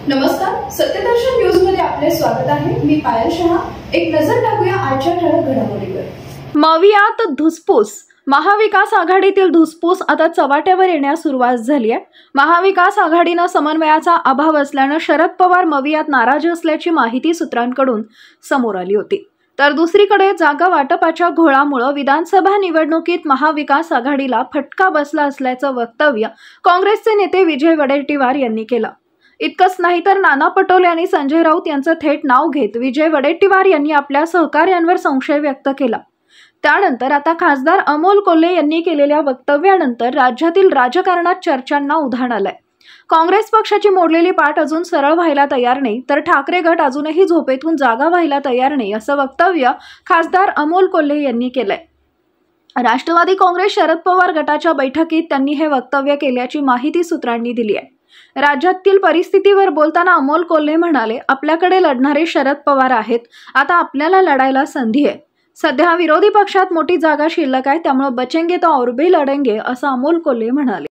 नमस्कार, सत्यदर्शन न्यूज मध्ये आपले स्वागत आहे। मी पायल शहा। एक नजर टाकूया आजच्या ठळक घडामोडीवर। मवियात धुसफूस। महाविकास आघाडीतील धुसफूस आता चव्हाट्यावर येण्यास सुरुवात झाली आहे। महाविकास आघाडीनं समन्वयाचा अभाव असल्याने शरद पवार मवियात नाराज असल्याची माहिती सूत्रांकडून समोर आली होती। तर दुसरीकडे जागा वाटपाच्या घोळामुळे विधानसभा निवडणुकीत महाविकास आघाडीला फटका बसला असल्याचं वक्तव्य काँग्रेसचे नेते विजय वडेट्टीवार यांनी केलं। इतकंच नाही तर नाना पटोले आणि संजय राऊत यांचं थेट नाव घेत विजय वडेट्टीवार यांनी आपल्या सहकार्यांवर संशय व्यक्त केला। त्यानंतर आता खासदार अमोल कोल्हे यांनी केलेल्या वक्तव्यानंतर राज्यातील राजकारणात चर्चांना उधाण आलंय। काँग्रेस पक्षाची मोडलेली पाठ अजून सरळ व्हायला तयार नाही, तर ठाकरे गट अजूनही झोपेतून जागा व्हायला तयार नाही, असं वक्तव्य खासदार अमोल कोल्हे यांनी केलंय। राष्ट्रवादी काँग्रेस शरद पवार गटाच्या बैठकीत त्यांनी हे वक्तव्य केल्याची माहिती सूत्रांनी दिली आहे। राज्यातील परिस्थितीवर बोलताना अमोल कोल्हे म्हणाले, आपल्याकडे लढणारे शरद पवार आहेत, आता आपल्याला लढायला संधी आहे। सध्या विरोधी पक्षात मोठी जागा शिल्लक आहे, त्यामुळे बचेंगे तो और भी लढेंगे, असं अमोल कोल्हे म्हणाले।